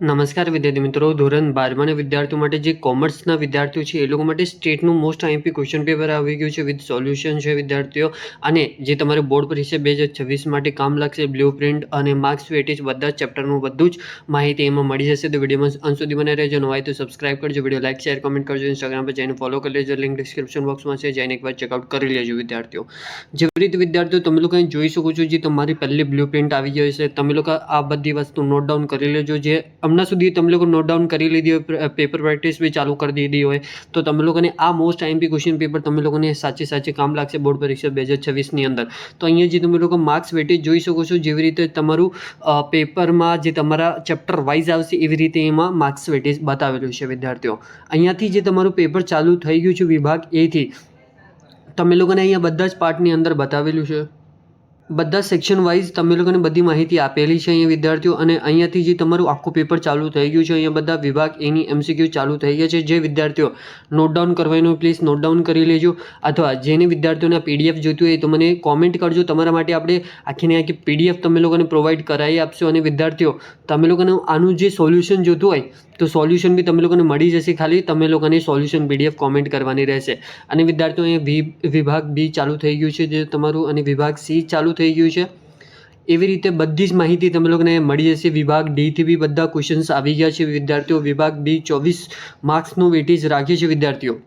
નમસ્કાર વિદ્યાર્થી મિત્રો, ધોરણ 12ના વિદ્યાર્થીઓ માટે જે કોમર્સના વિદ્યાર્થીઓ છે એ લોકો માટે સ્ટેટનું મોસ્ટ આઈએમપી ક્વેશ્ચન પેપર આવી ગયું છે વિથ સોલ્યુશન છે વિદ્યાર્થીઓ. અને જે તમારે બોર્ડ પરીક્ષા 2026 માટે કામ લાગશે, બ્લુ પ્રિન્ટ અને માર્ક્સ વેટેજ બધા જ ચેપ્ટરનું બધું જ માહિતી એમાં મળી જશે. તો વિડીયોમાં અંત સુધી બને રહેજો. નવા હોય તો સબસ્ક્રાઇબ કરજો, વિડીયો લાઈક શેર કમેન્ટ કરજો, ઇન્સ્ટાગ્રામ પર જઈને ફોલો કરી લેજો, લિંક ડિસ્ક્રિપ્શન બોક્સમાં છે, જઈને એકવાર ચેકઆઉટ કરી લેજો વિદ્યાર્થીઓ. જેવી રીતે વિદ્યાર્થીઓ તમે લોકો અહીં જોઈ શકો છો, જે તમારી પહેલી બ્લુ પ્રિન્ટ આવી ગઈ છે, તમે લોકો આ બધી વસ્તુ નોટ ડાઉન કરી લેજો. જે હમણાં સુધી તમે લોકો નોટ ડાઉન કરી લીધી હોય, પેપર પ્રેક્ટિસ બી ચાલુ કરી દીધી હોય, તો તમે લોકોને આ મોસ્ટ આઈએમપી ક્વેશ્ચન પેપર તમે લોકોને સાચે કામ લાગશે બોર્ડ પરીક્ષા 2026ની અંદર. તો અહીંયા જે તમે લોકો માર્ક્સ વેટેજ જોઈ શકો છો, જેવી રીતે તમારું પેપરમાં જે તમારા ચેપ્ટર વાઇઝ આવશે એવી રીતે એમાં માર્ક્સ વેટેજ બતાવેલું છે વિદ્યાર્થીઓ. અહીંયાથી જે તમારું પેપર ચાલુ થઈ ગયું છે વિભાગ એથી, તમે લોકોને અહીંયા બધા જ પાર્ટની અંદર બતાવેલું છે. બધા સેક્શન વાઇઝ તમે લોકોને બધી માહિતી આપેલી છે અહીંયા વિદ્યાર્થીઓ. અને અહીંયાથી જે તમારું આખું પેપર ચાલુ થઈ ગયું છે, અહીંયા બધા વિભાગ એની MCQ ચાલુ થઈ ગયા છે. જે વિદ્યાર્થીઓ નોટ ડાઉન કરવાનું પ્લીઝ નોટ ડાઉન કરી લેજો, અથવા જેને વિદ્યાર્થીઓને PDF જોઈતું હોય તો મને કોમેન્ટ કરજો. તમારા માટે આપણે આખીને આખી PDF તમે લોકોને પ્રોવાઈડ કરાવી આપશો. અને વિદ્યાર્થીઓ તમે લોકોને આનું જે સોલ્યુશન જોતું હોય તો સોલ્યુશન બી તમે લોકોને મળી જશે. ખાલી તમે લોકોને સોલ્યુશન PDF કોમેન્ટ કરવાની રહેશે. અને વિદ્યાર્થીઓ અહીંયા વિભાગ B ચાલુ થઈ ગયું છે જે તમારું, અને વિભાગ C ચાલુ થઈ ગયું છે. એવી રીતે બધી જ માહિતી તમે લોકોને મળી જશે. વિભાગ D થી બી બધા ક્વેશ્ચન્સ આવી ગયા છે વિદ્યાર્થીઓ. વિભાગ D 24 માર્ક્સનું વેટેજ રાખે છે વિદ્યાર્થીઓ.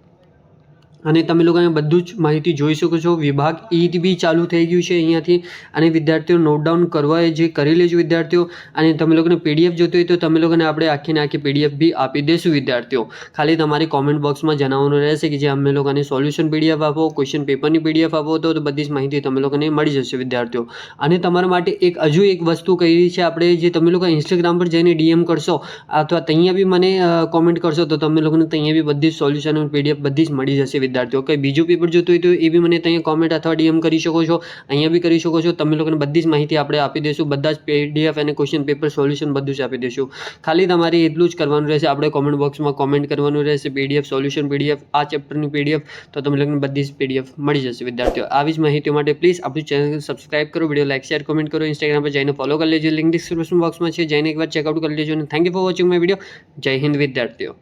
અને તમે લોકોને બધું જ માહિતી જોઈ શકો છો. વિભાગ E બી ચાલુ થઈ ગયું છે અહીંયાથી. અને વિદ્યાર્થીઓ નોટ ડાઉન કરવા જે કરી લેજો વિદ્યાર્થીઓ. અને તમે લોકોને PDF જોતું હોય તો તમે લોકોને આપણે આખીને આખી PDF બી આપી દઈશું વિદ્યાર્થીઓ. ખાલી તમારી કોમેન્ટ બોક્સમાં જણાવવાનું રહેશે કે જે અમે લોકોને સોલ્યુશન PDF આપો, ક્વેશ્ચન પેપરની PDF આપો, તો બધી જ માહિતી તમે લોકોને મળી જશે વિદ્યાર્થીઓ. અને તમારા માટે હજુ એક વસ્તુ કહી છે આપણે, જે તમે લોકો ઇન્સ્ટાગ્રામ પર જઈને DM કરશો અથવા ત્યાં બી મને કોમેન્ટ કરશો તો તમે લોકોને ત્યાં બી બધી જ સોલ્યુશન અને PDF બધી જ મળી જશે વિદ્યાર્થીઓ. કંઈ બીજું પેપર જોતું હોય તો એ બી મને ત્યાં કોમેન્ટ અથવા DM કરી શકો છો, અહીંયા બી કરી શકો છો. તમે લોકોને બધી જ માહિતી આપણે આપી દઈશું. બધા જ PDF અને ક્વેશ્ચન પેપર સોલ્યુશન બધું જ આપી દઈશું. ખાલી તમારે એટલું જ કરવાનું રહેશે, આપણે કોમેન્ટ બોક્સમાં કોમેન્ટ કરવાનું રહેશે PDF સોલ્યુશન PDF આ ચેપ્ટરની PDF, તો તમે લોકોને બધી જ PDF મળી જશે વિદ્યાર્થીઓ. આવી જ માહિતીઓ માટે પ્લીઝ આપણું ચેનલ સબસ્ક્રાઇબ કરો, વિડીયો લાઈક શેર કમેન્ટ કરો, ઇન્સ્ટાગ્રામ પર જઈને ફોલો કરી લેજો, લિંક ડિસ્ક્રિપ્શન બોક્સમાં છે, જઈને એકવાર ચેકઆઉટ કરી લેજો. અને thank you for watching my video. જય હિન્દ વિદ્યાર્થીઓ.